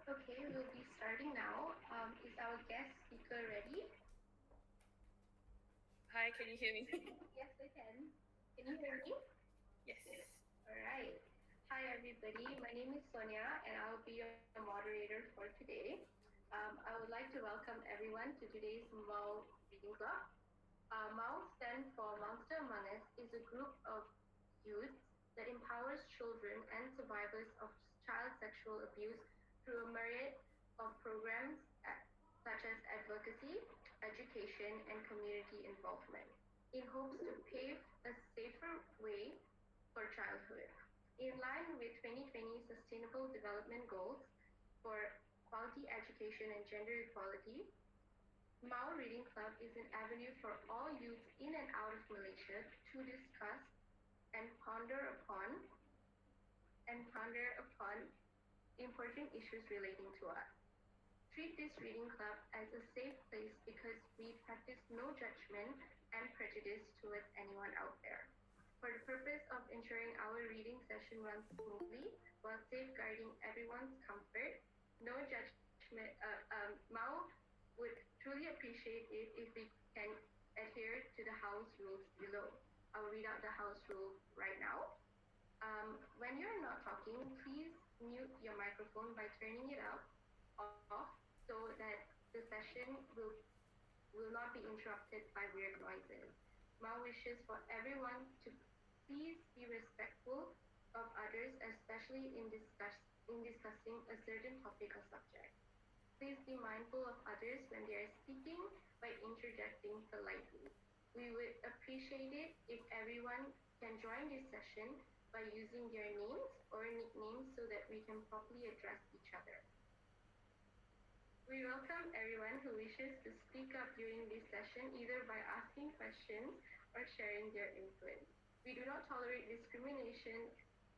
Okay, we'll be starting now. Is our guest speaker ready? Hi, can you hear me? Yes, I can. Can you hear me? Yes. All right. Hi, everybody. My name is Sonia, and I'll be your moderator for today. I would like to welcome everyone to today's MAU Reading Club. MAU stands for Monster Among Us is a group of youths that empowers children and survivors of child sexual abuse through a myriad of programs such as advocacy, education, and community involvement in hopes to pave a safer way for childhood. In line with 2020 Sustainable Development Goals for quality education and gender equality, Mao Reading Club is an avenue for all youths in and out of Malaysia to discuss and ponder upon important issues relating to us. Treat this reading club as a safe place because we practice no judgment and prejudice towards anyone out there. For the purpose of ensuring our reading session runs smoothly while safeguarding everyone's comfort, no judgment. Mao would truly appreciate it if we can adhere to the house rules below. I'll read out the house rule right now. When you're not talking, please mute your microphone by turning it off so that the session will not be interrupted by weird noises. Mao wishes for everyone to please be respectful of others, especially in discussing a certain topic or subject. Please be mindful of others when they are speaking by interjecting politely. We would appreciate it if everyone can join this session by using their names or nicknames so that we can properly address each other. We welcome everyone who wishes to speak up during this session either by asking questions or sharing their input. We do not tolerate discrimination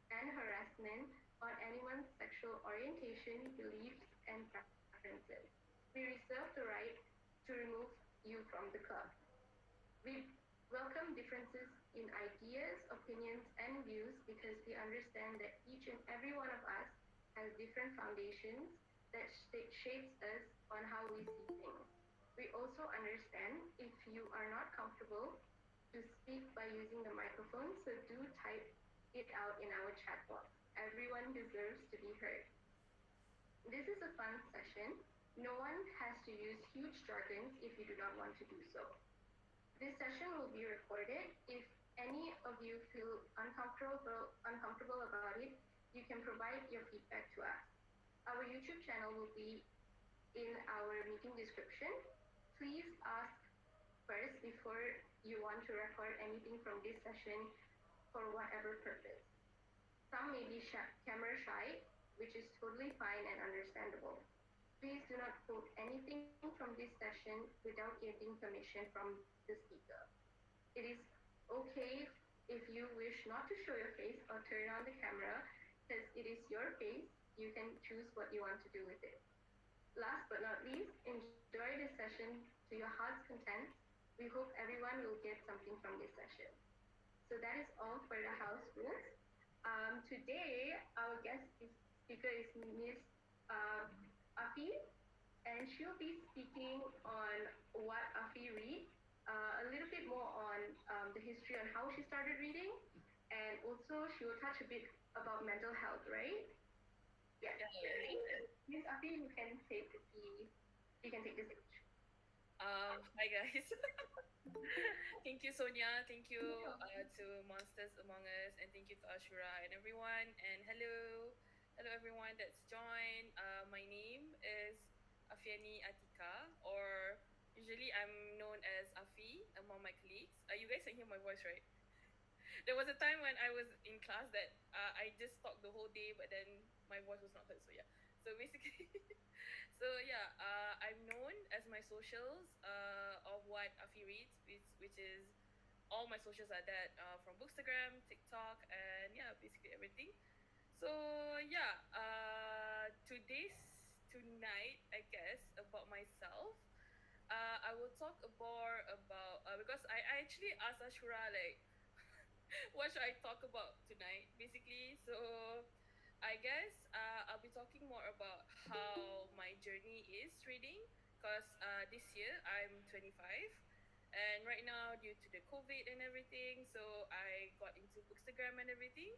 and harassment on anyone's sexual orientation, beliefs, and preferences. We reserve the right to remove you from the club. We welcome differences in ideas, opinions, and views because we understand that each and every one of us has different foundations that shapes us on how we see things. We also understand if you are not comfortable to speak by using the microphone, so do type it out in our chat box. Everyone deserves to be heard. This is a fun session. No one has to use huge jargons if you do not want to do so. This session will be recorded. If any of you feel uncomfortable about it, you can provide your feedback to us. Our YouTube channel will be in our meeting description. Please ask first before you want to record anything from this session for whatever purpose. Some may be camera shy, which is totally fine and understandable. Please do not quote anything from this session without getting permission from the speaker. It is okay if you wish not to show your face or turn on the camera, because it is your face. You can choose what you want to do with it. Last but not least, enjoy this session to your heart's content. We hope everyone will get something from this session. So that is all for the house rules. Today, our guest speaker is Miss Afi, and she'll be speaking on what Afi reads, a little bit more on the history on how she started reading, and also she will touch a bit about mental health, right? Yes. Miss Afi, you can take the stage. Hi guys. Thank you, Sonia. Thank you to Monsters Among Us, and thank you to Ashura and everyone. And hello everyone that's joined. My name is Afiani Atika, or usually I'm known as Afi among my colleagues. You guys can hear my voice, right? There was a time when I was in class that I just talked the whole day, but then my voice was not heard. So yeah. So basically, I'm known as my socials of what Afi reads, which is all my socials are that from Bookstagram, TikTok, and yeah, basically everything. So yeah, tonight, I guess, about myself. I will talk about because I actually asked Ashura like what should I talk about tonight, basically. So I guess I'll be talking more about how my journey is reading, because this year I'm 25, and right now due to the COVID and everything, so I got into Bookstagram and everything,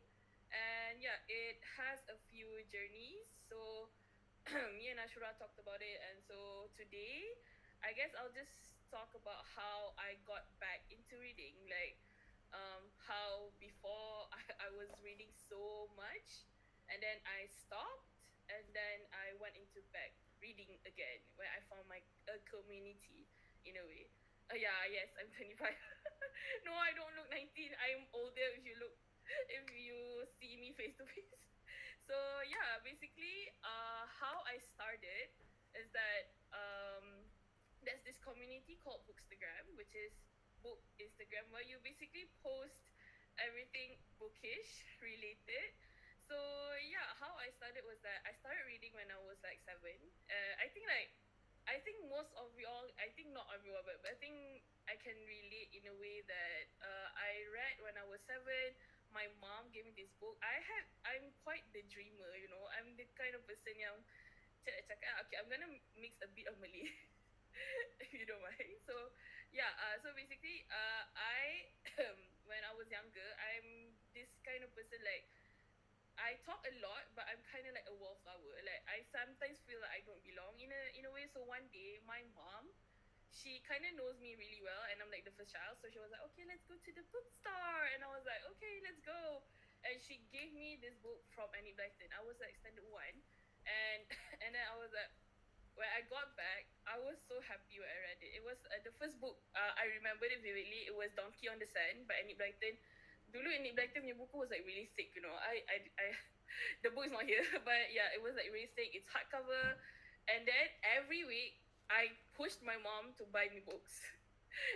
and yeah, it has a few journeys. So me and Ashura talked about it, and so today, I guess I'll just talk about how I got back into reading, like how before I was reading so much, and then I stopped, and then I went into back reading again, where I found my a community in a way. Yeah, yes, I'm 25. No, I don't look 19. I'm older if you look, if you see me face to face. So yeah, basically, how I started is that there's this community called Bookstagram, which is book Instagram, where you basically post everything bookish related. So yeah, how I started was that I started reading when I was like 7. I think most of y'all, I think not everyone, but I think I can relate in a way that I read when I was 7. My mom gave me this book. I'm quite the dreamer, you know. I'm the kind of person yang cakap, okay, I'm gonna mix a bit of Malay, if you don't mind. So yeah, so basically, I when I was younger, I'm this kind of person like I talk a lot, but I'm kind of like a wallflower. Like I sometimes feel like I don't belong in a way. So one day, my mom, she kind of knows me really well, and I'm like the first child. So she was like, "Okay, let's go to the bookstore," and I was like, "Okay, let's go." And she gave me this book from Annie Blyton. I was like standard one, and and then I was like, when I got back, I was so happy when I read it. It was the first book. I remember it vividly. It was Donkey on the Sand by Annie Blyton. Dulu Annie Blyton punya buku was like really thick, you know. I the book is not here, but yeah, it was like really thick. It's hardcover, and then every week I pushed my mom to buy me books,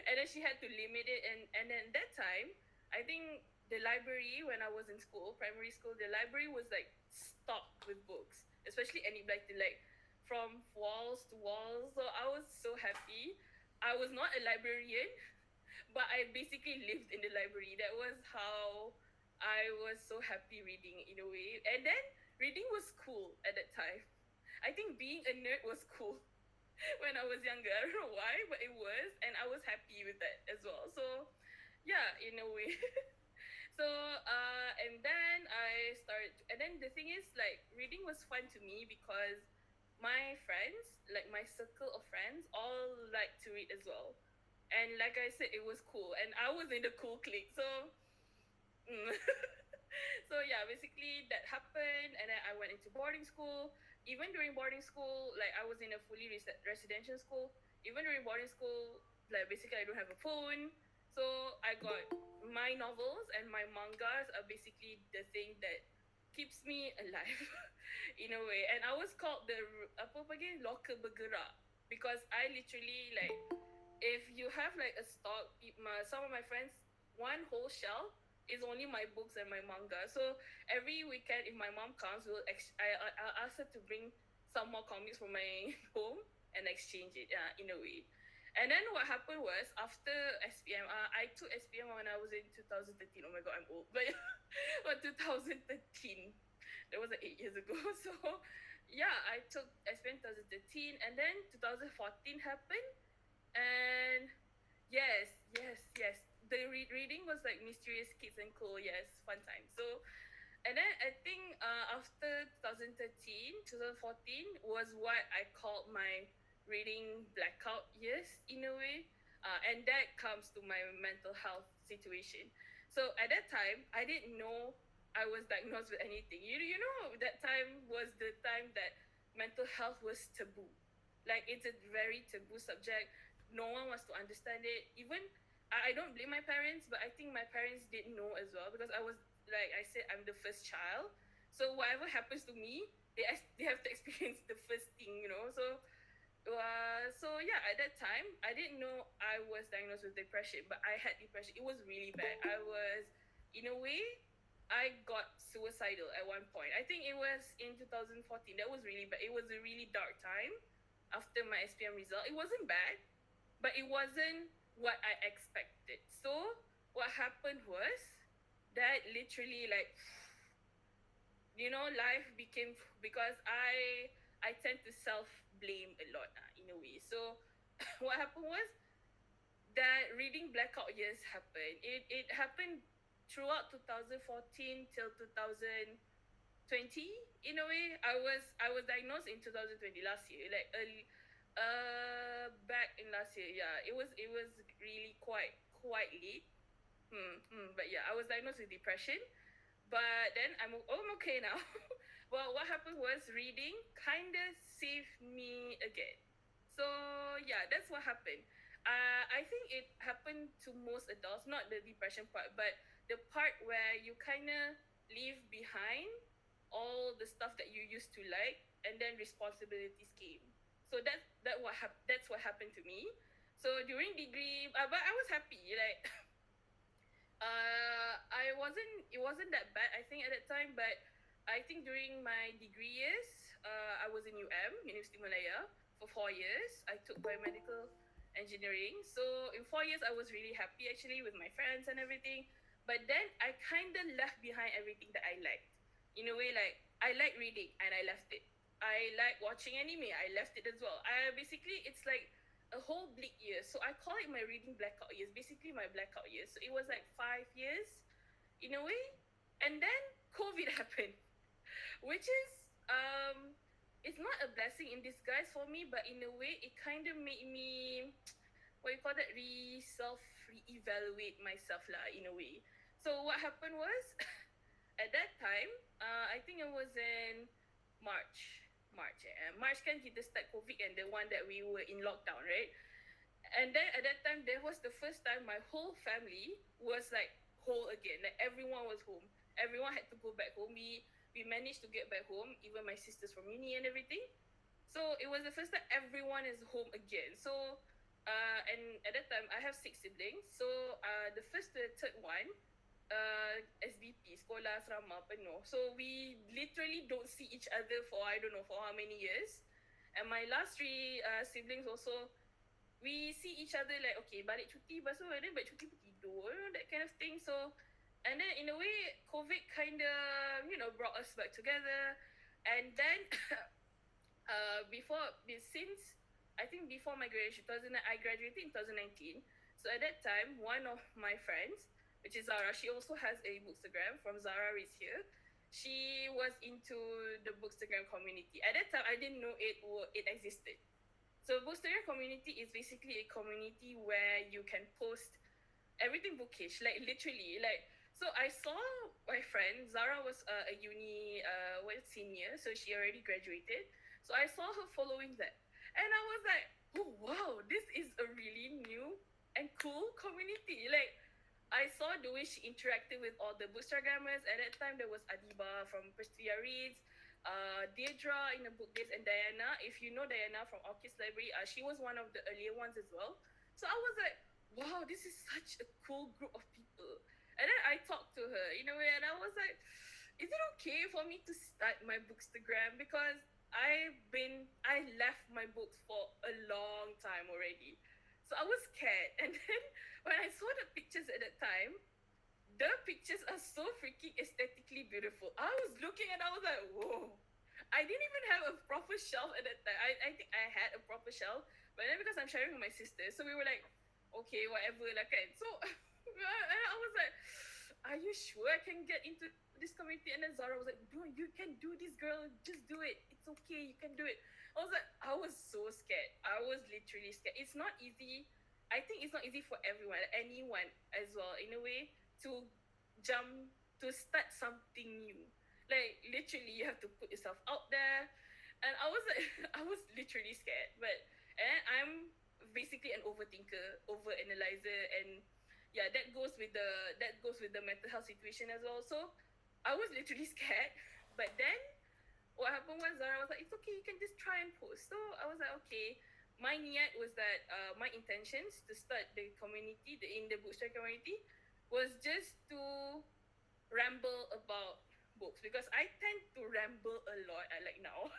and then she had to limit it. And then that time, I think the library when I was in school, primary school, the library was like stocked with books, especially Annie Blyton, like from walls to walls. So I was so happy. I was not a librarian, but I basically lived in the library. That was how I was so happy reading in a way. And then reading was cool at that time. I think being a nerd was cool when I was younger. I don't know why, but it was, and I was happy with that as well. So yeah, in a way. So and then I started, and then the thing is, like, reading was fun to me because my friends, like my circle of friends, all like to read as well. And like I said, it was cool, and I was in the cool clique. So mm. So yeah, basically that happened, and then I went into boarding school. Even during boarding school, like I was in a fully residential school. Even during boarding school, like basically I don't have a phone, so I got my novels and my mangas are basically the thing that keeps me alive in a way. And I was called the apa lagi locker bergerak, because I literally like, if you have like a stock, some of my friends, one whole shelf is only my books and my manga. So every weekend, if my mom comes, I'll ask her to bring some more comics from my home and exchange it, in a way. And then what happened was after SPM, I took SPM when I was in 2013. Oh my god, I'm old. But, but 2013, that was like 8 years ago. So yeah, I took SPM 2013, and then 2014 happened, and yes, the reading was like Mysterious Kids and Cool. Yes, fun time. So, and then I think after 2013, 2014 was what I called my reading blackout years in a way. And that comes to my mental health situation. So at that time, I didn't know I was diagnosed with anything. You know, that time was the time that mental health was taboo. Like, it's a very taboo subject. No one wants to understand it. Even I don't blame my parents, but I think my parents didn't know as well, because I was, like I said, I'm the first child. So whatever happens to me, they have to experience the first thing, you know. So So yeah, at that time, I didn't know I was diagnosed with depression, but I had depression. It was really bad. I was, in a way, I got suicidal at one point. I think it was in 2014. That was really bad. It was a really dark time after my SPM result. It wasn't bad, but it wasn't what I expected. So what happened was that literally like life became, because I tend to self blame a lot, in a way. So what happened was that reading blackout years happened. It happened throughout 2014 till 2020. In a way, I was diagnosed in 2020, last year, like early, back in last year. Yeah, it was really quite late. But yeah, I was diagnosed with depression, but then I'm okay now. Well, what happened was reading kind of saved me again. So yeah, that's what happened. I think it happened to most adults, not the depression part, but the part where you kind of leave behind all the stuff that you used to like, and then responsibilities came. So that's what happened to me. So during degree, but I was happy. Like I wasn't. It wasn't that bad, I think, at that time. But I think during my degree years, I was in University Malaya, for 4 years. I took biomedical engineering. So in 4 years, I was really happy actually with my friends and everything. But then I kind of left behind everything that I liked. In a way, like I like reading and I left it. I like watching anime. I left it as well. I basically, it's like a whole bleak year. So I call it my reading blackout years, basically my blackout years. So it was like 5 years in a way. And then COVID happened, which is, it's not a blessing in disguise for me, but in a way, it kind of made me, what you call that, re-evaluate myself lah, in a way. So what happened was, at that time, I think it was in March kan kita start COVID, and the one that we were in lockdown, right? And then at that time, that was the first time my whole family was like whole again. Like everyone was home. Everyone had to go back home. We managed to get back home, even my sisters from uni and everything. So it was the first time everyone is home again. So and at that time I have 6 siblings. So the first to the third one, SBP, sekolah asrama penuh. So we literally don't see each other for I don't know for how many years. And my last three siblings also, we see each other like, okay, balik cuti, lepas tu then balik cuti pun tidur, that kind of thing. So and then in a way, COVID kind of brought us back together. And then before since I think before my graduation, I graduated in 2019. So at that time, one of my friends, which is Zara, she also has a bookstagram, from Zara is here. She was into the bookstagram community. At that time, I didn't know it existed. So bookstagram community is basically a community where you can post everything bookish, like literally, like. So I saw my friend Zara was a uni senior, so she already graduated. So I saw her following that, and I was like, oh wow, this is a really new and cool community. Like I saw the way she interacted with all the bookstagrammers. At that time, there was Adiba from Prestia Reads, Deirdre in the book days, and Diana. If you know Diana from Orchis Library, she was one of the earlier ones as well. So I was like, wow, this is such a cool group of people. And then I talked to her in a way, and I was like, is it okay for me to start my bookstagram? Because I left my books for a long time already. So I was scared. And then when I saw the pictures at that time, the pictures are so freaking aesthetically beautiful. I was looking and I was like, whoa. I didn't even have a proper shelf at that time. I think I had a proper shelf, but then because I'm sharing with my sister, so we were like, okay, whatever, like that. So I was like, are you sure I can get into this community? And then Zara was like, no, you can do this, girl. Just do it. It's okay. You can do it. I was like, I was so scared. I was literally scared. It's not easy. I think it's not easy for everyone, anyone as well, in a way, to jump, to start something new. Like, literally, you have to put yourself out there. And I was like, I was literally scared. And I'm basically an overthinker, overanalyzer, and yeah, that goes with the mental health situation as well. So I was literally scared. But then what happened was Zara was like, it's okay, you can just try and post. So I was like, okay. my niat was that my intentions to start the community, in the bookstore community, was just to ramble about books because I tend to ramble a lot. I like now.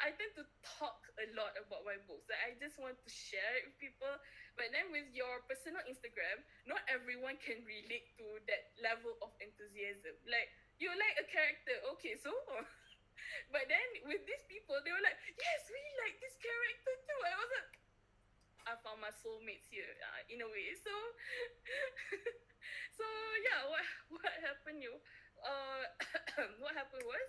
I tend to talk a lot about my books. Like I just want to share it with people. But then with your personal Instagram, not everyone can relate to that level of enthusiasm. Like you like a character, okay, so but then with these people, they were like, yes, we like this character too. I was like, I found my soulmates here, in a way. So, so yeah, what happened? Uh, what happened was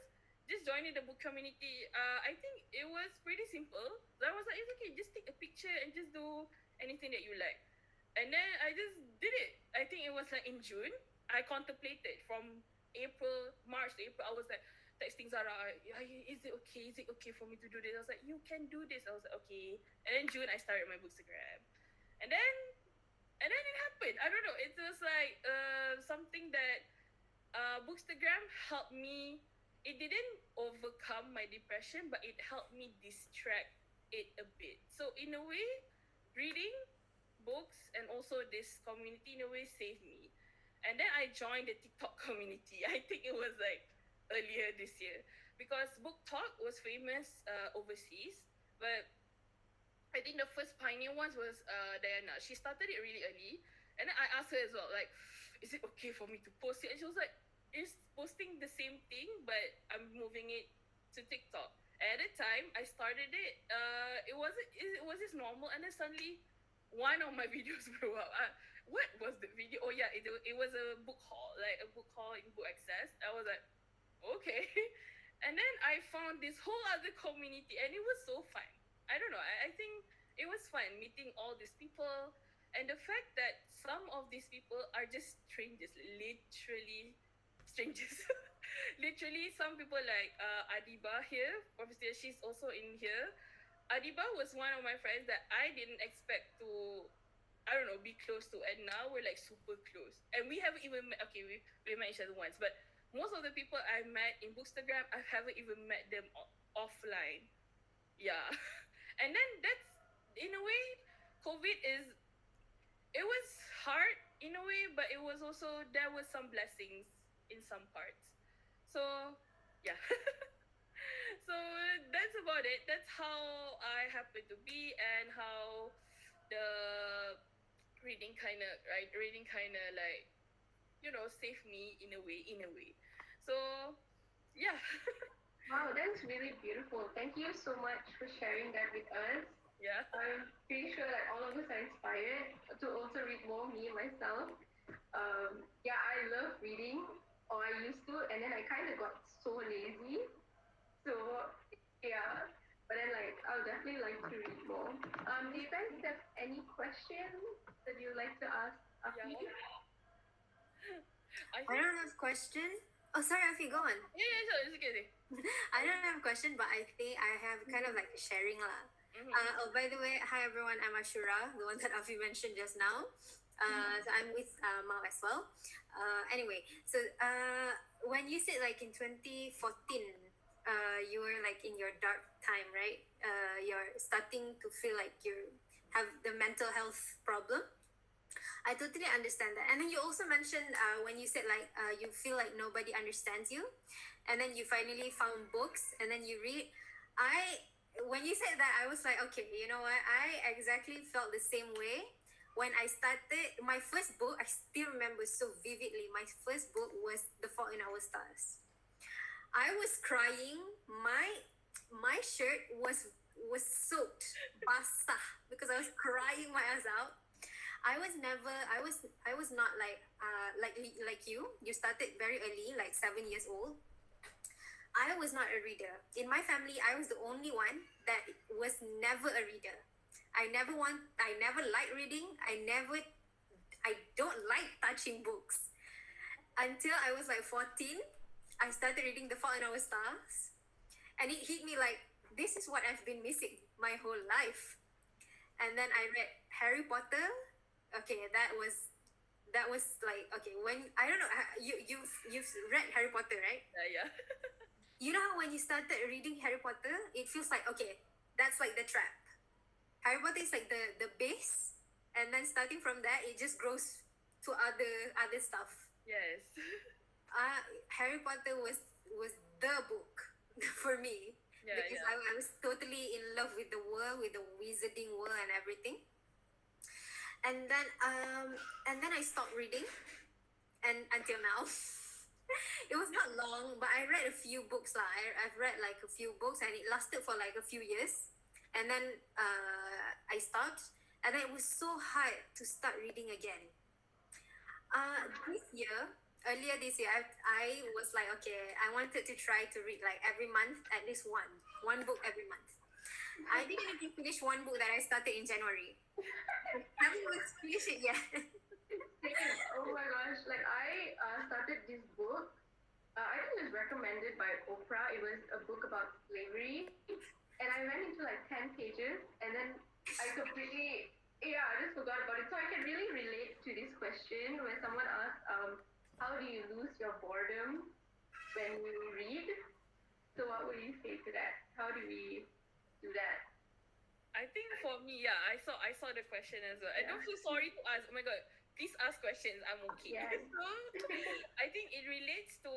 just joining the book community. I think it was pretty simple. So I was like, it's okay, just take a picture and just do anything that you like. And then I just did it. I think it was like in June. I contemplated from March to April. I was like texting Zara, is it okay? Is it okay for me to do this? I was like, you can do this. I was like, okay. And then June, I started my Bookstagram. And then, it happened. I don't know. It was like something that Bookstagram helped me. It didn't overcome my depression, but it helped me distract it a bit. So in a way, reading books and also this community in a way saved me. And then I joined the TikTok community. I think it was like earlier this year because Book Talk was famous overseas, but I think the first pioneer ones was Diana. She started it really early, and then I asked her as well, like, is it okay for me to post it? And she was like, it's posting the same thing, but I'm moving it to TikTok. And at the time, I started it. It was just normal, and then suddenly, one of my videos blew up. What was the video? Oh yeah, it was a book haul, like a book haul in Book Access. I was like, okay. And then I found this whole other community, and it was so fun. I don't know. I think it was fun meeting all these people, and the fact that some of these people are just strangers, literally strangers. Literally, some people like Adiba here, obviously she's also in here. Adiba was one of my friends that I didn't expect to, I don't know, be close to, and now we're like super close. And we haven't even met, okay, we met each other once, but most of the people I met in Bookstagram, I haven't even met them offline. Yeah. And then that's, in a way, COVID is, it was hard in a way, but it was also, there was some blessings in some parts. So, yeah. So that's about it. That's how I happen to be, and how the reading kind of like, saved me in a way, So, yeah. Wow, that's really beautiful. Thank you so much for sharing that with us. Yeah. I'm pretty sure like all of us are inspired to also read more, me myself. Yeah, I love reading, or I used to, and then I kind of got so lazy. So yeah, but then like I'll definitely like to read more. Do you guys have any questions that you'd like to ask Afi? Yeah. I I think, don't have question. Oh, sorry, Afi, go on. yeah, sure, it's okay. I don't have a question, but I think I have kind of like a sharing lah. Mm-hmm. Oh, by the way, hi everyone. I'm Ashura, the one that Afi mentioned just now. So I'm with Mao as well. Anyway, so when you said like in 2014, you were like in your dark time, right? You're starting to feel like you have the mental health problem. I totally understand that. And then you also mentioned when you said like you feel like nobody understands you, and then you finally found books, and then you read. When you said that, I was like, okay, you know what? I exactly felt the same way when I started my first book. I still remember so vividly. My first book was The Fault in Our Stars. I was crying. My shirt was soaked, basah, because I was crying my ass out. I was not like you. You started very early, like 7 years old. I was not a reader. In my family, I was the only one that was never a reader. I never liked reading. I don't like touching books. Until I was like 14, I started reading The Fault in Our Stars. And it hit me like, this is what I've been missing my whole life. And then I read Harry Potter. Okay, that was like, okay, when I don't know, you've read Harry Potter, right? Yeah. You know how when you started reading Harry Potter, it feels like, okay, that's like the trap. Harry Potter is like the base, and then starting from that, it just grows to other stuff. Yes. Harry Potter was the book for me Yeah, because yeah. I was totally in love with the world, with the wizarding world and everything. And then I stopped reading, and until now. It was not long, but I read a few books lah. I've read like a few books, and it lasted for like a few years, and then I stopped, and then it was so hard to start reading again. This year, earlier this year, I was like, okay, I wanted to try to read like every month at least one book every month. I didn't even finish one book that I started in January. I haven't even finished it yet. Same. Oh my gosh! Like I started this book. I think it was recommended by Oprah. It was a book about slavery, and I went into like 10 pages, and then I completely I just forgot about it. So I can really relate to this question when someone asks, how do you lose your boredom when you read? So what would you say to that? How do we do that? I think for me, yeah, I saw the question as well. I don't feel sorry to ask. Oh my god, please ask questions. I'm okay. Yes. So I think it relates to.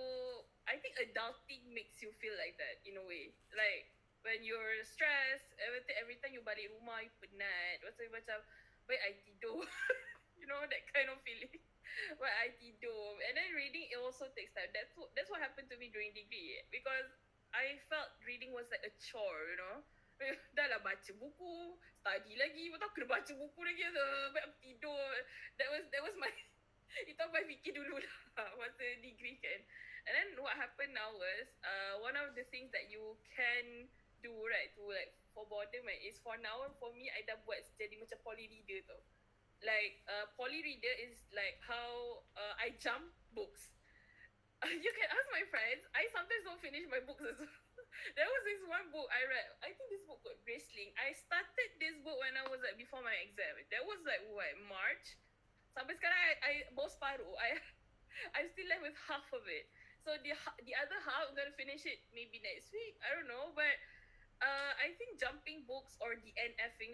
I think adulting makes you feel like that in a way. Like when you're stressed, every time you balik rumah, you penat. Macam, baik I tidur. You know that kind of feeling. But I tidur, and then reading it also takes time. That's what happened to me during degree because I felt reading was like a chore. Dah lah baca buku, study lagi, lepas tu aku kena baca buku lagi, baik aku tidur. That was my, itu apa I fikir dulu lah masa degree kan. And then what happened now was, one of the things that you can do right to like for boredom right, is for now for me I dah buat jadi macam poly reader tau. Like poly reader is like how I jump books. You can ask my friends. I sometimes don't finish my books as well. There was this one book I read. I think this book called Wrestling. I started this book when I was like before my exam. That was like what, March. Sampai sekarang I baru separuh. I'm still left with half of it. So the other half I'm gonna finish it maybe next week. I don't know, but I think jumping books or DNFing,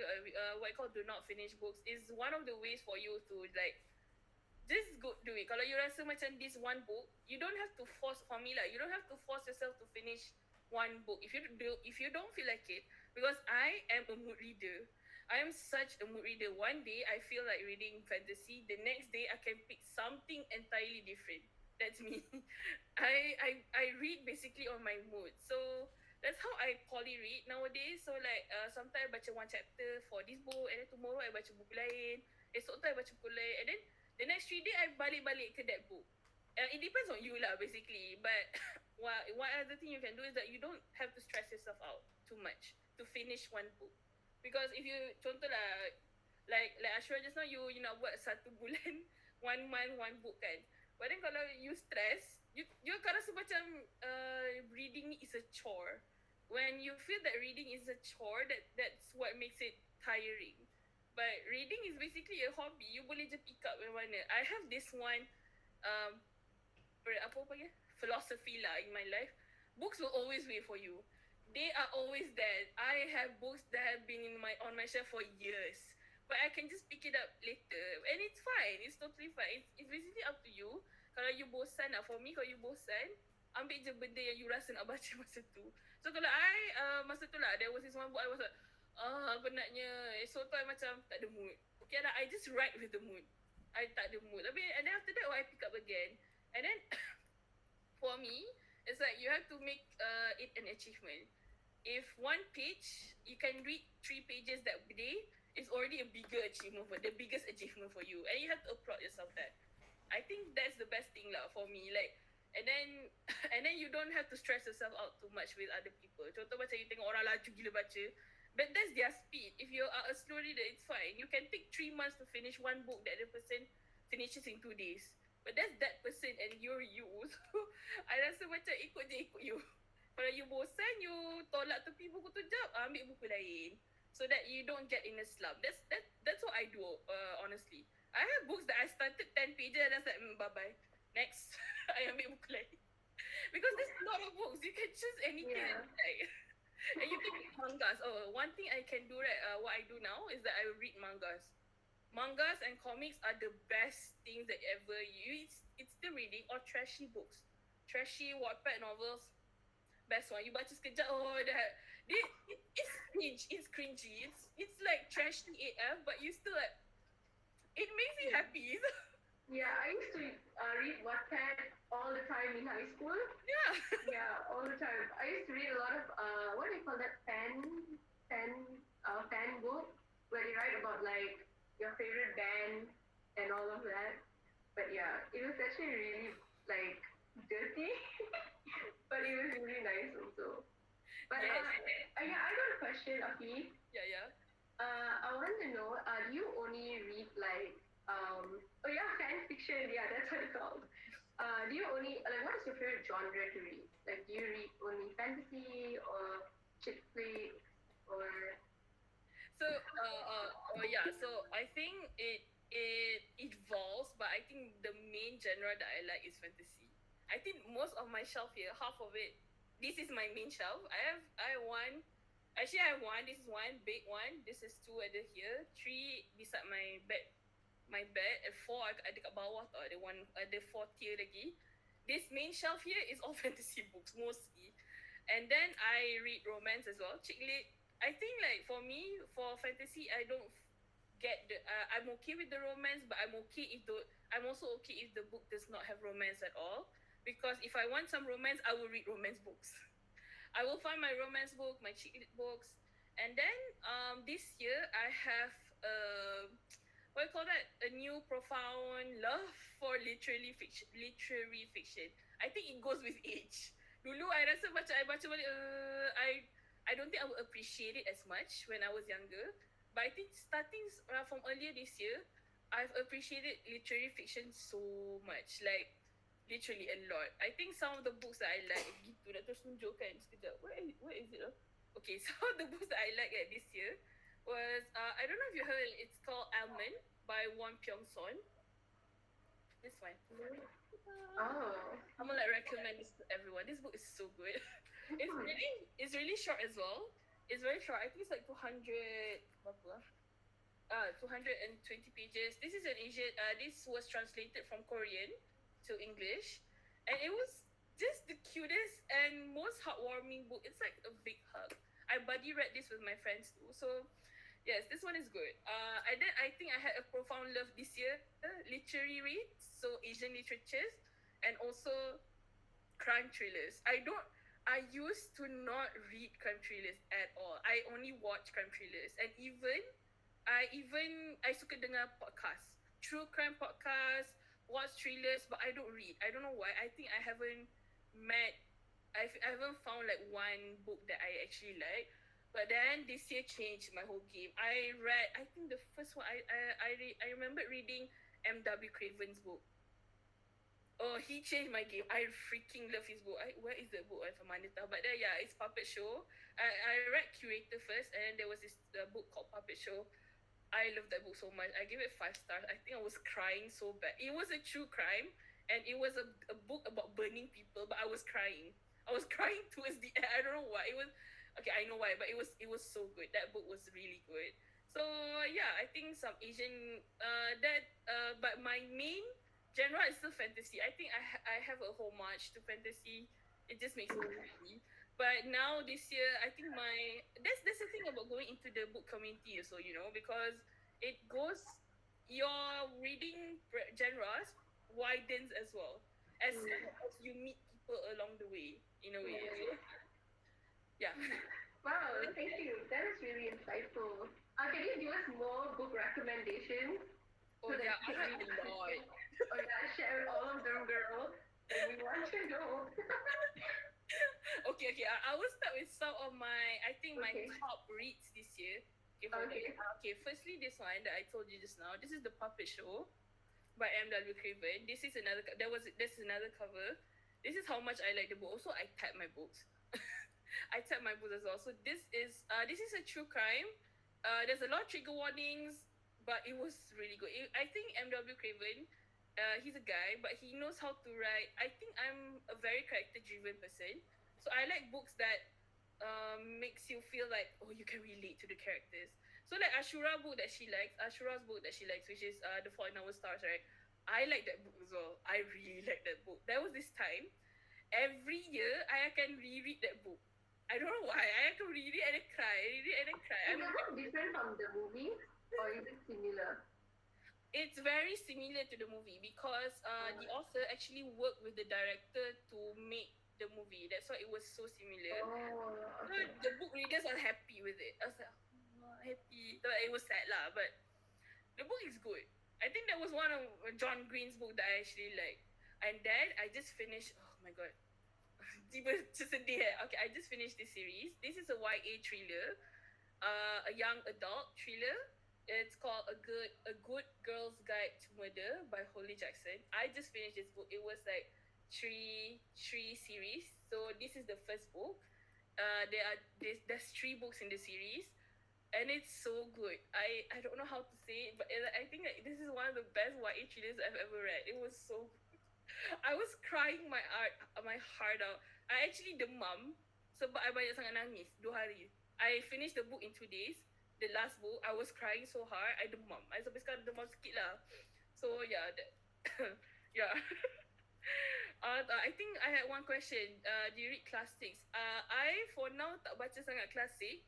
what I call do not finish books, is one of the ways for you to like just go do it. Kalau you rasa macam this one book, you don't have to force, for me lah, you don't have to force yourself to finish one book if you don't feel like it, because I am a mood reader. I am such a mood reader. One day I feel like reading fantasy, the next day I can pick something entirely different. That's me. I read basically on my mood. So that's how I poly read nowadays. So like sometimes I baca one chapter for this book, and then tomorrow I baca buku lain, esok tu I baca buku lain, and then the next 3 days I balik-balik ke that book. It depends on you lah basically, but one other thing you can do is that you don't have to stress yourself out too much to finish one book. Because if you, contoh lah, like Ashura just now, you nak buat 1 bulan, 1 month, 1 book kan. But then kalau you stress, you akan rasa macam reading is a chore. When you feel that reading is a chore, that's what makes it tiring. But reading is basically a hobby. You boleh je pick up mana-mana. I have this one apa panggil, philosophy lah in my life. Books will always wait for you. They are always there. I have books that have been on my shelf for years, but I can just pick it up later, and it's fine. It's totally fine. It's basically up to you. Kalau you bosan lah, for me, kalau you bosan, ambil je benda yang you rasa nak baca masa tu. So kalau masa tu lah, there was this one book I was like, penatnya. So tu I macam tak ada mood. Okay lah, I just write with the mood. I tak ada mood. Tapi, and then after that, I pick up again. And then, for me, it's like you have to make it an achievement. If one page, you can read 3 pages that day, it's already a bigger achievement, the biggest achievement for you. And you have to applaud yourself that. I think that's the best thing lah for me. Like, and then you don't have to stress yourself out too much with other people. Contoh macam you tengok orang laju gila baca, but that's their speed. If you are a slow reader, it's fine. You can take 3 months to finish one book that the person finishes in 2 days. But that's that person and you're you. So, I rasa macam ikut you. Kalau you bosan, you tolak tepi buku tu, jap, ambil buku lain. So that you don't get in a slump. That's what I do, honestly. I have books that I started 10 pages and I was like, bye-bye. Next. I ambil buku lain. Because there's a lot of books. You can choose anything. Yeah. Like, And you can read mangas. Oh, one thing I can do, right, what I do now is that I read mangas. Mangas and comics are the best things that ever you. It's still reading or trashy books, trashy Wattpad novels. Best one. You baca sekejap, oh dah. It's cringe. It's cringy. It's like trashy AF, but you still like it makes you happy. Yeah, I used to read Wattpad all the time in high school. Yeah. Yeah, all the time. I used to read a lot of what do you call that fan fan book where they write about like your favorite band and all of that. But yeah, it was actually really like dirty, but it was really nice also. But Yes. yeah, I got a question, Afi. Yeah, yeah. I want to know, do you only read like oh yeah, fan fiction, yeah, that's what it's called. Do you only like what is your favorite genre to read? Like do you read only fantasy or chick flick or So, yeah. So I think it evolves, but I think the main genre that I like is fantasy. I think most of my shelf here, half of it, this is my main shelf. I have one. Actually, I have one. This is one big one. This is two ada here. Three beside my bed, and four ada kat bawah tau. Ada four tier lagi. This main shelf here is all fantasy books mostly. And then I read romance as well, chick lit. I think like for me, for fantasy, I don't get the. I'm okay with the romance, but I'm also okay if the book does not have romance at all. Because if I want some romance, I will read romance books. I will find my romance book, my chick lit books, and then this year I have what do you call that? A new profound love for literary fiction. I think it goes with age. Dulu I rasa macam I baca balik, I don't think I would appreciate it as much when I was younger. But I think starting from earlier this year, I've appreciated literary fiction so much. Like, literally a lot. I think some of the books that I like, gitu, nak terus tunjukkan sekejap. Where is it? Okay, some of the books that I like this year was, I don't know if you heard, it's called Almond by Won Pyong Son. This one. oh I'm gonna like recommend this to everyone. This book is so good. It's really short as well. It's very short. I think it's like 200 berapa? 220 pages. This is an Asian. This was translated from Korean to English, and it was just the cutest and most heartwarming book. It's like a big hug. I buddy read this with my friends too. So yes, this one is good. I think I had a profound love this year, literary reads, so Asian literatures, and also crime thrillers. I used to not read crime thrillers at all. I only watch crime thrillers, and I suka dengar podcast, true crime podcast, watch thrillers, but I don't read. I don't know why. I think met, I haven't found like one book that I actually like. But then this year changed my whole game. I think the first one I remember reading M.W. Craven's book. Oh, he changed my game. I freaking love his book. Where is the book? From Manita. But then, yeah, it's Puppet Show. I read Curator first, and then there was this book called Puppet Show. I love that book so much. I give it 5 stars. I think I was crying so bad. It was a true crime, and it was a book about burning people, but I was crying. I was crying towards the end. I don't know why. It was okay. I know why, but it was so good. That book was really good. So yeah, I think some Asian but my main genre is still fantasy. I think I have a homage to fantasy. It just makes me happy. But now this year, I think that's the thing about going into the book community also, because it goes your reading genres widens as well as you meet people along the way in a way. So, yeah. wow, thank you. That is really insightful. Can you give us more book recommendations? Oh yeah, I have a lot. Oh yeah, share all of them, girl. And we want to know. Okay. I will start with some of my Okay. top reads this year. Okay, hold Okay. on. Okay, firstly, this one that I told you just now. This is The Puppet Show by M.W. Craven. This is another cover. This is how much I like the book. Also, I type my books. I type my books as well. So this is a true crime. There's a lot of trigger warnings, but it was really good. I think M.W. Craven, he's a guy, but he knows how to write. I think I'm a very character-driven person. So I like books that makes you feel like, oh, you can relate to the characters. So like Ashura's book that she likes, which is The Fault in Our Stars, right? I like that book as well. I really like that book. There was this time every year I can reread that book. I don't know why. I can read it and then cry, read it and then cry. Is the book different from the movie, or is it similar? It's very similar to the movie because the author actually worked with the director to make the movie. That's why it was so similar. Oh, So okay. the book readers are happy with it. I was like, oh, happy. So it was sad lah, but the book is good. I think that was one of John Green's book that I actually like. And then I just finished. Oh my god, tiba sedih. Okay, I just finished this series. This is a YA thriller, a young adult thriller. It's called A Good Girl's Guide to Murder by Holly Jackson. I just finished this book. It was like three series. So this is the first book. There's three books in the series, and it's so good. I don't know how to say it, but I think that this is one of the best YA thrillers I've ever read. It was so good. I was crying my heart out. I actually demam sebab I banyak sangat nangis 2 hari. I finished the book in 2 days. The last book, I was crying so hard, I demam. I sampai sekarang demam sikit lah. So yeah, that yeah. I think I had one question. Do you read classics? I for now tak baca sangat klasik.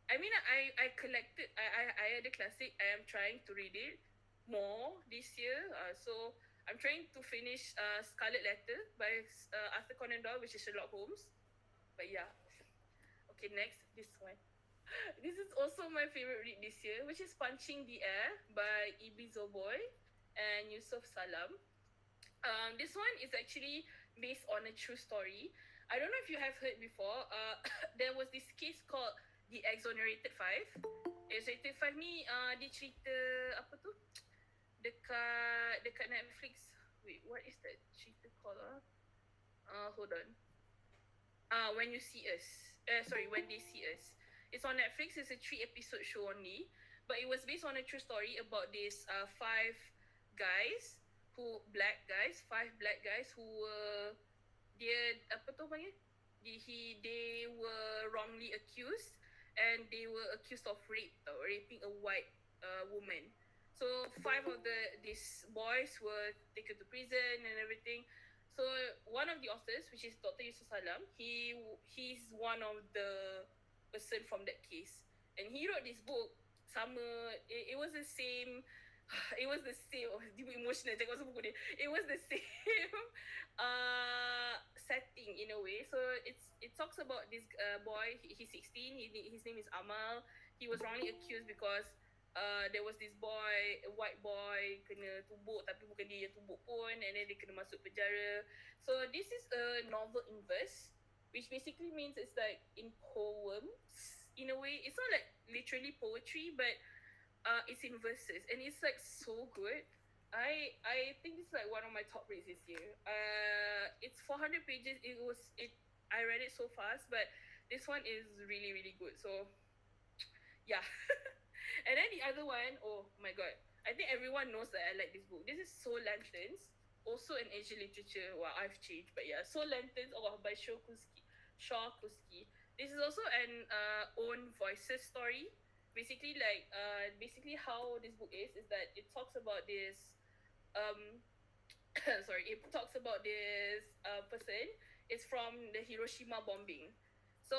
I mean, I collected. I had a classic. I am trying to read it more this year. So I'm trying to finish Scarlet Letter by Arthur Conan Doyle, which is Sherlock Holmes. But yeah. Okay, next this one. This is also my favorite read this year, which is Punching the Air by Ibi Zoboy and Yusuf Salam. This one is actually based on a true story. I don't know if you have heard before. There was this case called the Exonerated Five. Exonerated Five ni dia cerita apa tu? Dekat Netflix. Wait, what is that cerita called? Hold on. When You See Us. When They See Us. It's on Netflix. It's a 3-episode show only, but it was based on a true story about these five black guys who were dia apa tu panggil? They were wrongly accused, and they were accused of raping a white woman. So 5 of these boys were taken to prison and everything. So one of the authors, which is Dr. Yusuf Salam, he's one of the person from that case, and he wrote this book. It was the same. It was the same. Dia emotional tengok pasal buku dia. It was the same setting in a way. So it talks about this boy. He's 16. His name is Amal. He was wrongly accused because there was this boy, a white boy, kena tumbuk tapi bukan dia yang tumbuk pun, and then dia kena masuk penjara. So this is a novel in verse, which basically means it's like in poems in a way. It's not like literally poetry, but it's in verses, and it's like so good. I think it's like one of my top reads this year. It's 400 pages. I read it so fast, but this one is really really good. So yeah. And then the other one, oh my god, I think everyone knows that I like this book. This is Soul Lanterns, also an Asian literature. Wow, I've changed, but yeah, Soul Lanterns by Koski. This is also an own voices story. Basically how this book is that it talks about this it talks about this person. It's from the Hiroshima bombing. So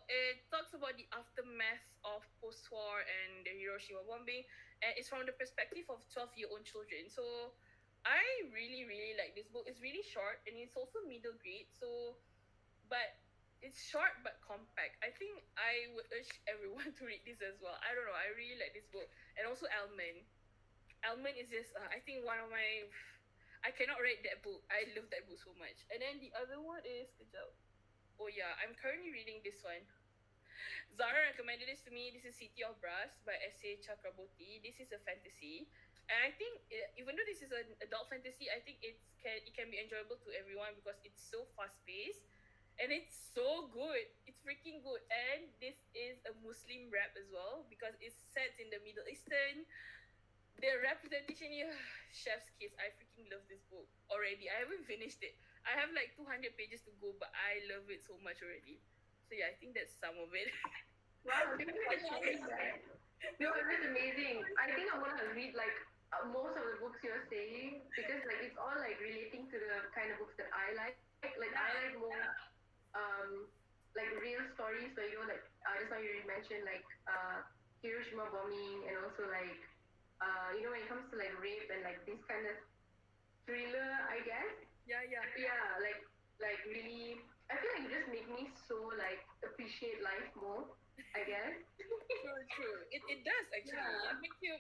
it talks about the aftermath of post-war and the Hiroshima bombing, and it's from the perspective of 12-year-old children. So I really really like this book. It's really short, and it's also middle grade. So, but it's short but compact. I think I would urge everyone to read this as well. I don't know. I really like this book, and also Almond. Almond is just I think one of my. I cannot read that book. I love that book so much. And then the other one is kejap. Oh yeah, I'm currently reading this one. Zara recommended this to me. This is City of Brass by S.A. Chakraboti. This is a fantasy. And I think even though this is an adult fantasy, I think it can be enjoyable to everyone because it's so fast paced and it's so good. It's freaking good. And this is a Muslim rap as well because it's set in the Middle Eastern. The representation here, chef's kiss. I freaking love this book already. I haven't finished it. I have like 200 pages to go, but I love it so much already. So yeah, I think that's some of it. Wow, thank you for sharing that. No, it was amazing. I think I'm gonna read like most of the books you're saying because like it's all like relating to the kind of books that I like. Like I like more um like real stories where like just now you mentioned like Hiroshima bombing and also like when it comes to like rape and like this kind of thriller, I guess. Yeah, yeah. Yeah, like really I feel like you just make me so like appreciate life more, I guess. True, true. It does actually. Yeah. It makes you.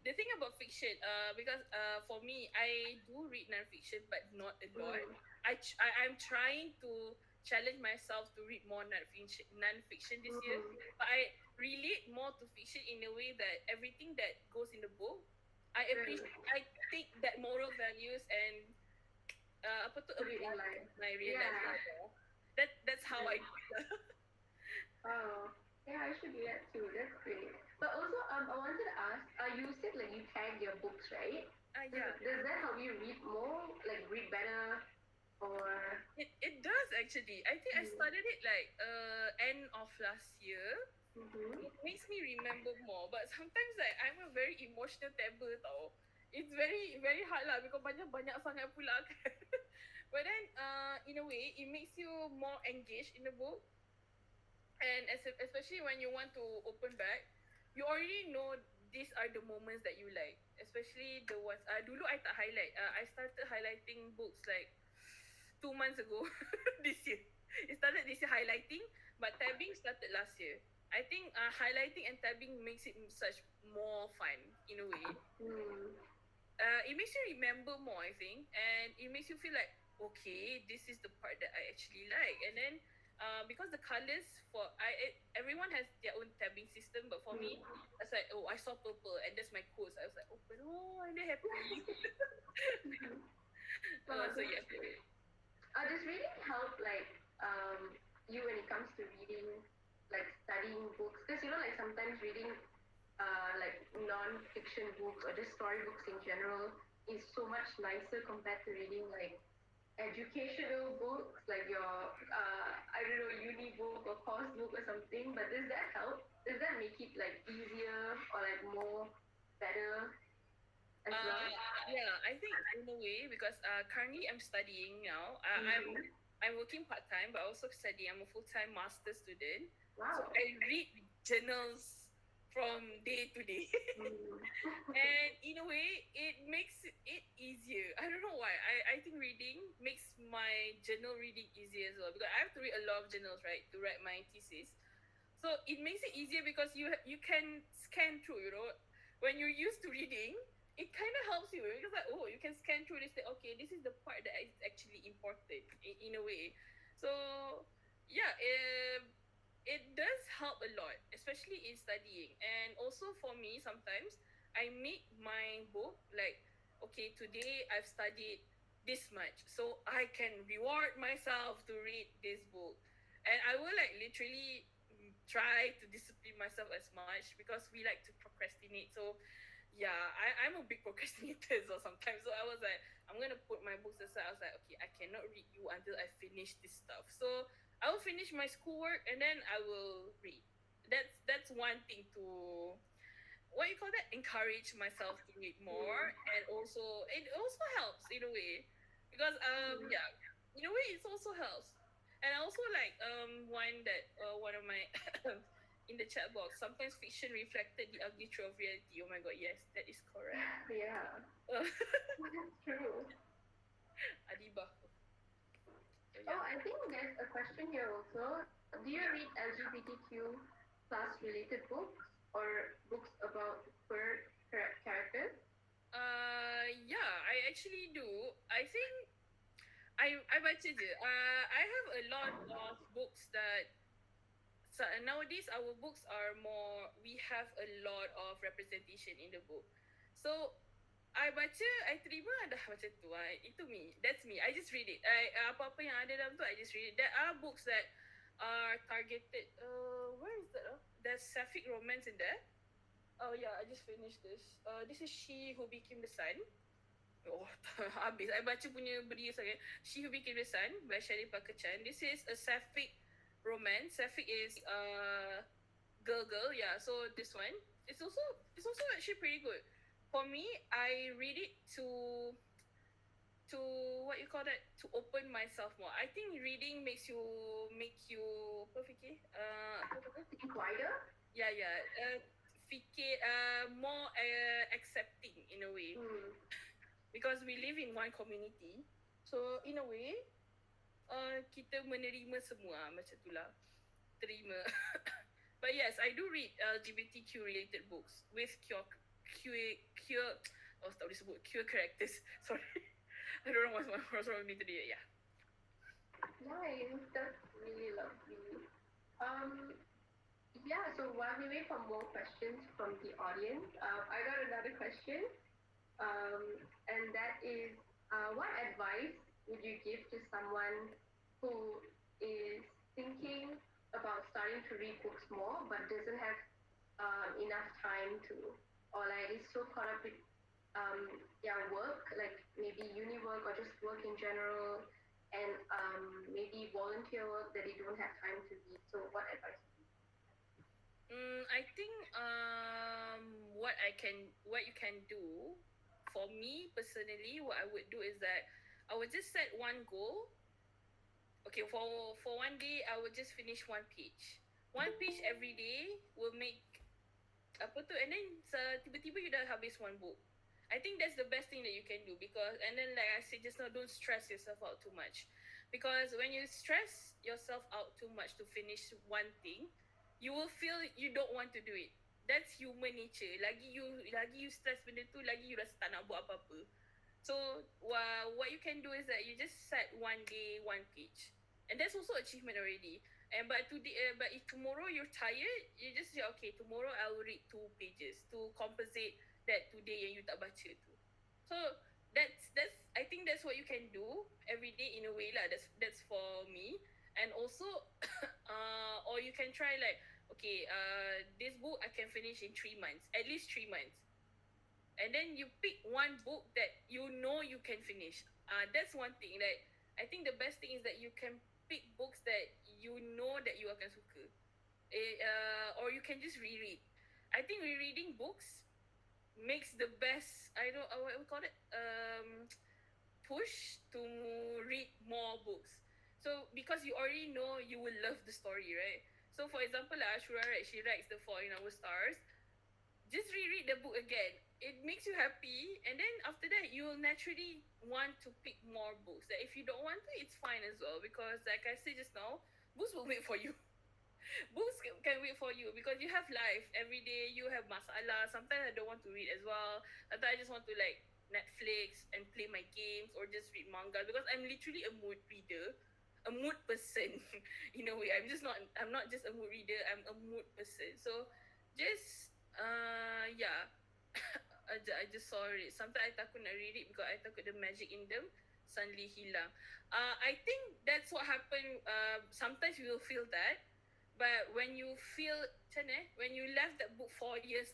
The thing about fiction, because for me, I do read non-fiction, but not a lot. Mm. I'm trying to challenge myself to read more non-fiction this year, Mm. but I relate more to fiction in a way that everything that goes in the book, I Right. appreciate. I take that moral values and apa tu Put it in apply it life. to my real life. Yeah. That's how I Right. do it. Oh, yeah, I should do that too. That's great. But also, I wanted to ask, you said like you tag your books, right? Does, Yeah. does that help you read more, like read better, or? It does actually. I think I Mm. started it like end of last year. Mm-hmm. It makes me remember more, but sometimes like I'm a very emotional tabber tau. It's very very hard lah because banyak sangat pula kan. But then in a way it makes you more engaged in the book, and especially when you want to open back, you already know these are the moments that you like, especially the ones dulu I tak highlight. I started highlighting books like 2 months ago. This year it started this year highlighting, but tabbing started last year. I think highlighting and tabbing makes it such more fun in a way. Mm. It makes you remember more, I think, and it makes you feel like, okay, this is the part that I actually like. And then because the colors everyone has their own tabbing system, but for me, Mm. it's like, oh, I saw purple and that's my course. I was like, open, oh, and they're happy. Mm-hmm. Oh, So that's yeah. great. Does reading help like you when it comes to reading, like studying books? Because like sometimes reading like non-fiction books or just storybooks in general is so much nicer compared to reading like educational books, like your I don't know uni book or course book or something. But does that help? Does that make it like easier or like more better as well? Uh, yeah, I think in a way because currently I'm studying now. Mm-hmm. I'm working part time, but also studying. I'm a full time master student, so Wow. I read journals from day to day. Mm. And in a way it makes it easier. I don't know why. I think reading makes my journal reading easier as well, because I have to read a lot of journals, right, to write my thesis. So it makes it easier because you can scan through, when you're used to reading, it kind of helps you because like, oh, you can scan through this thing. Okay, this is the part that is actually important in a way. So yeah, it does help a lot, especially in studying. And also for me, sometimes I make my book like, okay, today I've studied this much, so I can reward myself to read this book. And I will like literally try to discipline myself as much because we like to procrastinate. So yeah, I'm a big procrastinator so sometimes. So I was like, I'm gonna put my books aside. I was like, okay, I cannot read you until I finish this stuff. So I will finish my schoolwork and then I will read. That's one thing to, what you call that, encourage myself to read more. Mm. And also it also helps in a way because Mm. yeah, in a way it also helps. And I also like one of my in the chat box, sometimes fiction reflected the ugly truth of reality. Oh my god, yes, that is correct. Yeah, uh, that's true. Adiba. So Oh, yeah. I think there's a question here also. Do you read LGBTQ plus related books or books about queer characters? Yeah, I actually do. I think I baca je. I have a lot of books that, so nowadays our books are more, we have a lot of representation in the book. So I baca, I terima dah macam tu. Itu me. That's me. I just read it. Apa-apa yang ada dalam tu, I just read it. There are books that are targeted. Where is that? There's sapphic romance in there. Oh yeah, I just finished this. This is She Who Became the Sun. Oh, habis. I baca punya beria sangat. She Who Became the Sun by Sharifah Kachan. This is a sapphic romance. Sapphic is girl. Yeah, so this one it's also actually pretty good. For me, I read it to what you call that, to open myself more. I think reading make you apa fikir apa tu? Think wider. Yeah, fikir more accepting in a way, because we live in one community. So in a way, kita menerima semua macam tu lah. Terima. But yes, I do read LGBTQ related books with queer tak boleh sebut queer characters. Sorry. I don't know what's wrong with me today. Yeah. Nice, that's really lovely. Yeah, so while we wait for more questions from the audience, I got another question. And that is, what advice would you give to someone who is thinking about starting to read books more but doesn't have enough time to, or like is so caught up with their work, like maybe uni work or just work in general, and maybe volunteer work that they don't have time to read. So what advice? I think what you can do, for me personally, what I would do is that I would just set one goal. Okay, for one day I would just finish one page. One page every day will make apa tu, and then tiba-tiba you dah habis one book. I think that's the best thing that you can do, because, and then like I said just now, don't stress yourself out too much, because when you stress yourself out too much to finish one thing, you will feel you don't want to do it. That's human nature. Lagi you stress benda tu, lagi you rasa tak nak buat apa-apa. So what you can do is that you just set one day one page, and that's also achievement already. And but if tomorrow you're tired, you just say, okay, tomorrow I'll read 2 pages to compensate that today yang you tak baca tu. So that's I think that's what you can do every day in a way lah. That's for me. And also or you can try like, okay, this book I can finish in 3 months, at least 3 months. And then you pick one book that you know you can finish. That's one thing. Like, I think the best thing is that you can pick books that you know that you akan suka. Or you can just reread. I think rereading books makes the best, I don't what we call it, push to read more books. So because you already know you will love the story, right? So for example, like Ashura, right, she writes The Fault in Our Stars. Just reread the book again. It makes you happy, and then after that you will naturally want to pick more books. That if you don't want to, it's fine as well, because like I said just now, books will wait for you. Books can wait for you, because you have life every day. You have masalah. Sometimes I don't want to read as well. Sometimes I just want to like Netflix and play my games or just read manga, because I'm literally a mood reader, a mood person. In a way, I'm not just a mood reader, I'm a mood person. So just yeah. I just saw it. Sometimes I takut nak read it because I takut the magic in them suddenly hilang. I think that's what happened. Sometimes you will feel that, but when you feel when you left that book 4 years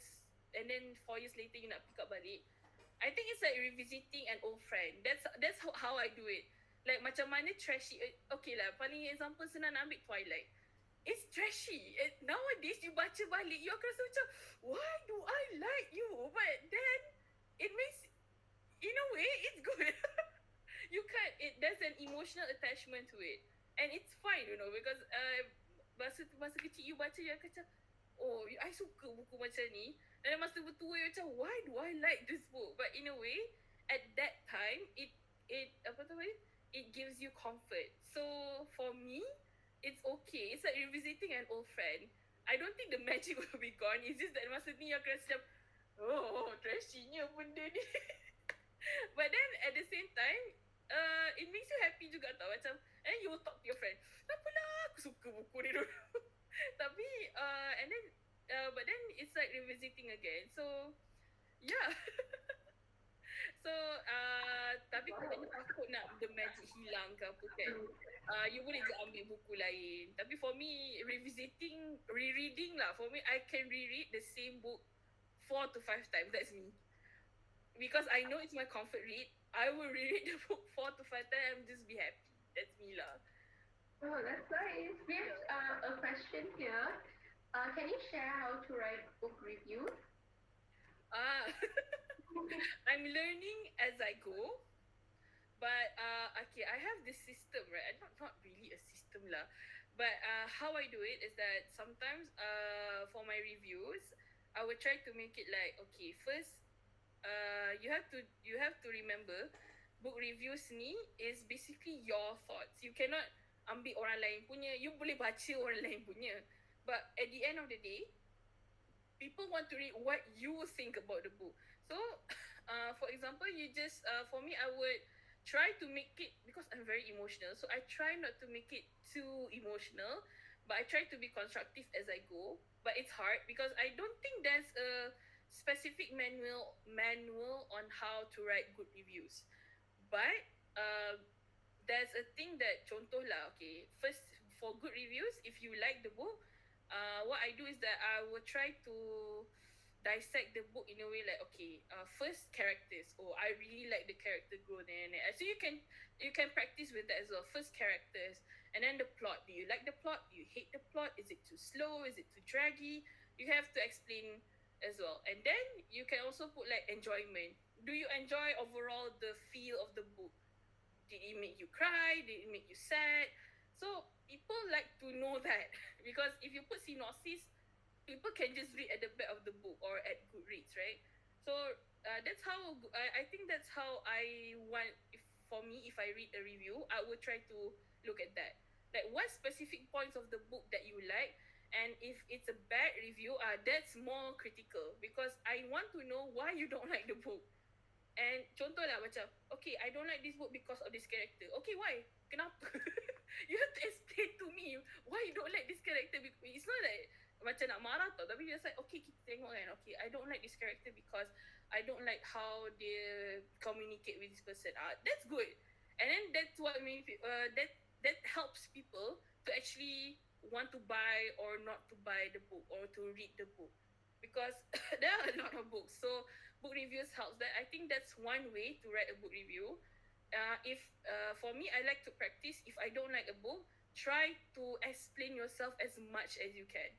and then 4 years later you nak pick up balik, I think it's like revisiting an old friend. That's how I do it. Like macam mana trashy. Okay lah, paling example senang nak ambil Twilight. It's trashy. Nowadays you baca balik, you akan rasa macam, why do I like you? But then it makes, in a way, it's good. You can't. There's an emotional attachment to it, and it's fine, because masa kecil you baca, you akan macam, oh, I suka buku macam ni. Dan masa bertua you macam, why do I like this book? But in a way, at that time, it apa tu tadi? It gives you comfort. So for me, it's okay. It's like revisiting an old friend. I don't think the magic will be gone. It's just that masa ni you akan rasa macam, oh, trashy-nya benda ni. But then at the same time, it makes you happy juga tau. Macam, and you will talk to your friend, apalah, aku suka buku ni dulu. Tapi, and then, but then it's like revisiting again. So, yeah. So, tapi kalau you takut nak the magic hilang ke apa kan, you boleh je ambil buku lain. Tapi for me, rereading lah. For me, I can reread the same book 4 to 5 times. That's me. Because I know it's my comfort read. I will reread the book 4 to 5 times and just be happy. That's me lah. Oh, that's nice. We have a question here. Can you share how to write book reviews? Ah, I'm learning as I go. But okay, I have this system, right? Not really a system lah, but how I do it is that sometimes for my reviews, I will try to make it like, okay, first you have to remember, book reviews ni is basically your thoughts. You cannot ambil orang lain punya. You boleh baca orang lain punya, but at the end of the day, people want to read what you think about the book. So, for example, for me, I would try to make it, because I'm very emotional. So I try not to make it too emotional, but I try to be constructive as I go. But it's hard because I don't think there's a specific manual on how to write good reviews. But there's a thing that, contoh lah, okay, first, for good reviews, if you like the book, what I do is that I will try to dissect the book in a way like, okay, first, characters. Oh, I really like the character growth, and so you can practice with that as well. First, characters, and then the plot. Do you like the plot? Do you hate the plot? Is it too slow? Is it too draggy? You have to explain as well. And then you can also put like enjoyment. Do you enjoy overall the feel of the book? Did it make you cry? Did it make you sad? So people like to know that because if you put synopsis, people can just read at the back of the book or at Goodreads, right? So that's how I think that's how I want. If for me, if I read a review, I would try to look at that. Like what specific points of the book that you like, and if it's a bad review, that's more critical because I want to know why you don't like the book. And contoh lah macam, okay, I don't like this book because of this character. Okay, why? Kenapa? You have to explain to me why you don't like this character. It's not like macam nak marah tau, tapi just like, okay, kita tengok kan, okay, I don't like this character because I don't like how they communicate with this person. That's good. And then that's what that helps people to actually want to buy or not to buy the book or to read the book because there are a lot of books. So book reviews helps that. I think that's one way to write a book review. If For me, I like to practice. If I don't like a book, try to explain yourself as much as you can,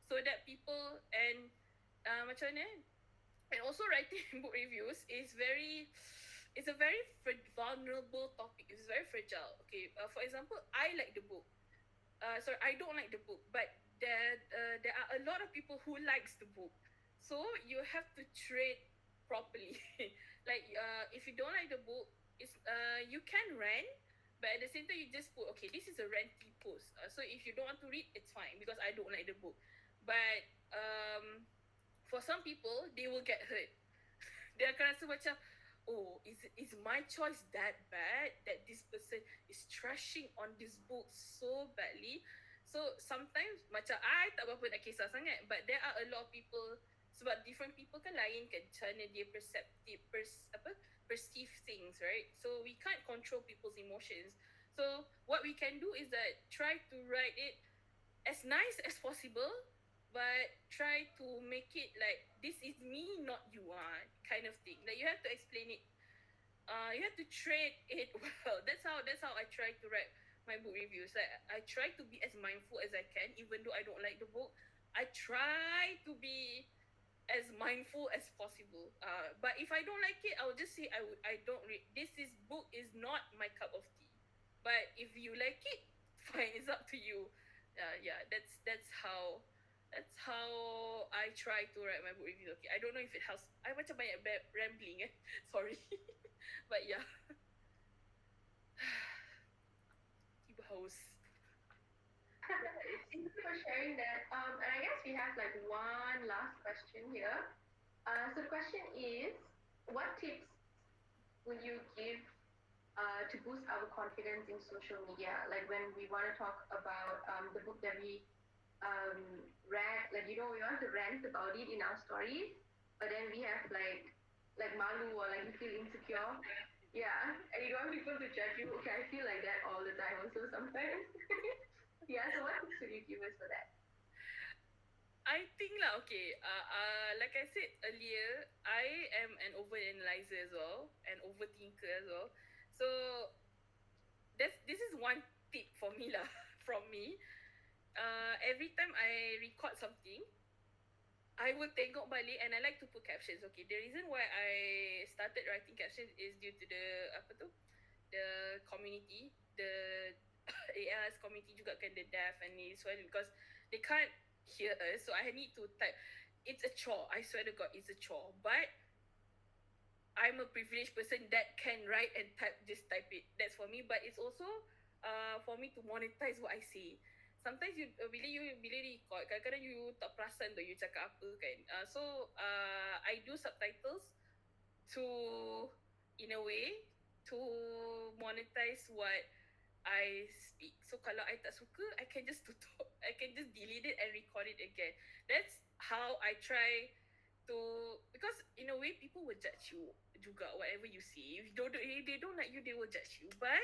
so that people and macam mana? And also writing book reviews is it's a very vulnerable topic. It's very fragile. Okay, for example, I like the book. Sorry, I don't like the book, but there are a lot of people who likes the book. So you have to trade properly. Like if you don't like the book, you can rant, but at the same time you just put, okay, this is a ranty post. So if you don't want to read, it's fine because I don't like the book. But for some people, they will get hurt. Dia akan rasa macam, oh, is my choice that bad that this person is trashing on this book so badly? So sometimes macam I tak berapa nak kisah sangat, but there are a lot of people, sebab different people kan lain kan cara dia perceive things, right? So we can't control people's emotions. So what we can do is that try to write it as nice as possible, but try to make it like, this is me, not you, kind of thing. Like you have to explain it. You have to trade it well. That's how I try to write my book reviews. Like I try to be as mindful as I can, even though I don't like the book. I try to be as mindful as possible. But if I don't like it, I will just say I don't read. Book is not my cup of tea. But if you like it, fine. It's up to you. Yeah, that's how I try to write my book review. Okay, I don't know if it helps. I macam banyak rambling. Sorry, but yeah. Tiba haus. Thank you for sharing that. And I guess we have like one last question here. So the question is, what tips would you give to boost our confidence in social media? Like when we want to talk about the book that we rant, like we want to rant about it in our stories, but then we have like malu or like you feel insecure. Yeah, and you don't want people to judge you. Okay, I feel like that all the time also sometimes. Yeah, so what tips would you give us for that? I think lah, okay. Like I said earlier, I am an overanalyzer as well, an overthinker as well. So this is one tip for me lah. from me. Every time I record something, I will tengok balik and I like to put captions. Okay, the reason why I started writing captions is due to the apa tu, the community, the ALS community juga kan, the deaf and this one, because they can't hear us, so I need to type. It's a chore. I swear to God, it's a chore. But I'm a privileged person that can write and type, just type it. That's for me. But it's also for me to monetize what I say. Sometimes bila record, kadang-kadang you tak perasan tu you cakap apa kan. I do subtitles to, in a way, to monetize what I speak. So kalau I tak suka, I can just tutup. I can just delete it and record it again. That's how I try to, because in a way people will judge you juga whatever you say. If they don't like you, they will judge you. But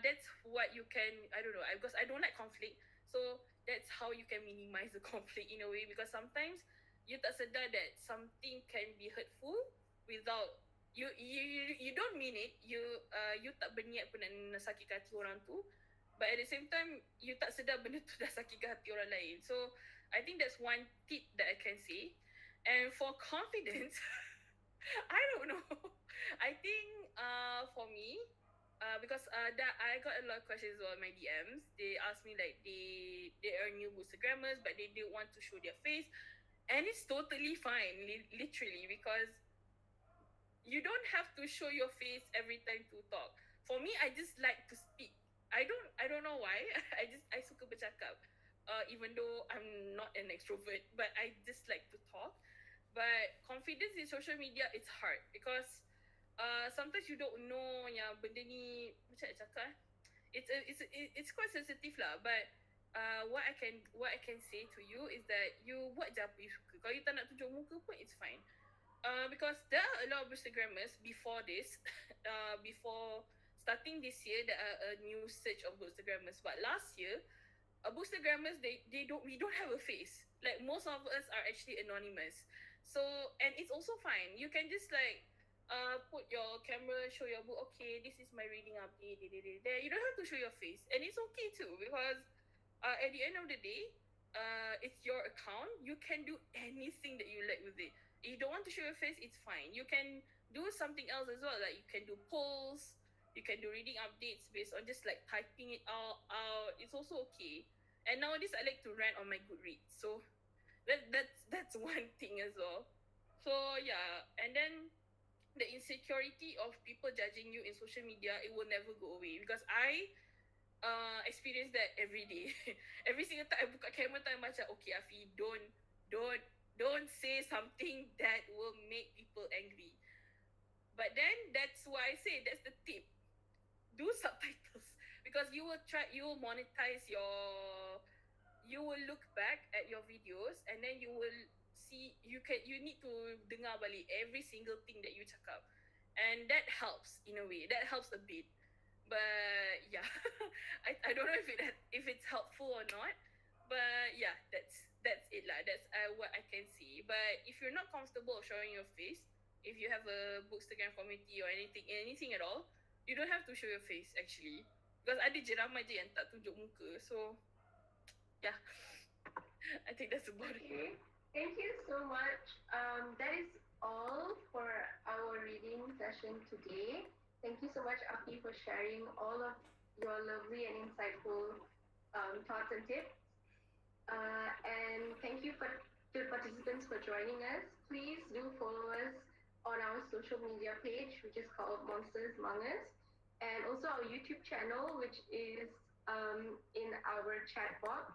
that's what you can, I don't know, because I don't like conflict. So that's how you can minimize the conflict in a way, because sometimes you tak sedar that something can be hurtful without you don't mean it. You tak berniat pun nak sakitkan hati orang tu, but at the same time you tak sedar benda tu dah sakitkan hati orang lain. So I think that's one tip that I can say. And for confidence, I don't know. I think for me, because that I got a lot of questions on my DMs. They asked me like they are new Instagrammers, but they don't want to show their face, and it's totally fine, literally, because you don't have to show your face every time to talk. For me, I just like to speak. I don't know why. I suka bercakap. Even though I'm not an extrovert, but I just like to talk. But confidence in social media, it's hard because sometimes you don't know yang benda ni macam nak cakap. It's quite sensitive lah. But what I can say to you is that you buat je apa you suka. Kalau you tak nak tunjuk muka pun, it's fine. Because there are a lot of Instagrammers before this, before starting this year, there are a new surge of Instagrammers. But last year, Instagrammers we don't have a face. Like most of us are actually anonymous. So, and it's also fine. You can just like put your camera, show your book. Okay, this is my reading update. There, you don't have to show your face, and it's okay too, because at the end of the day, it's your account. You can do anything that you like with it. If you don't want to show your face, it's fine. You can do something else as well. Like you can do polls, you can do reading updates based on just like typing it out. It's also okay. And nowadays, I like to rant on my Goodreads. So that's one thing as well. So yeah, and then the insecurity of people judging you in social media, it will never go away, because I experience that every day. Every single time I buka camera time, macam okay Afi, don't say something that will make people angry. But then that's why I say that's the tip. Do subtitles, because you will monetize you will look back at your videos, and then you will see, you need to dengar balik every single thing that you cakap, and that helps in a way. That helps a bit. But yeah, I don't know if it's helpful or not. But yeah, that's it lah. That's what I can see. But if you're not comfortable showing your face, if you have a Bookstagram community or anything at all, you don't have to show your face actually. Because ada je ramai je yang tak tunjuk muka. So yeah, I think that's about it. Okay, thank you so much. That is all for our reading session today. Thank you so much, Afi, for sharing all of your lovely and insightful thoughts and tips. And thank you to the participants for joining us. Please do follow us on our social media page, which is called Monsters Among Us, and also our YouTube channel, which is in our chat box.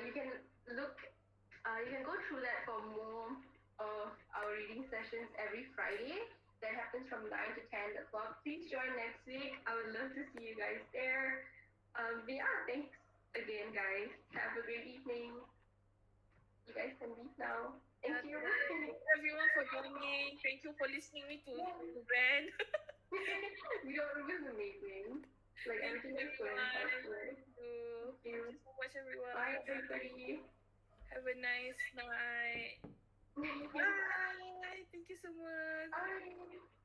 You can go through that for more of our reading sessions every Friday. That happens from 9 to 10 o'clock. Please join next week. I would love to see you guys there. But yeah, thanks again, guys. Have a great evening. You guys can leave now. Thank you. Thank you everyone for joining. Thank you for listening me to Brand. We don't remember amazing. Like everything is going forward. Thank you so much, everyone. Bye, everybody. Have a nice night. Bye. Thank you so much. Bye.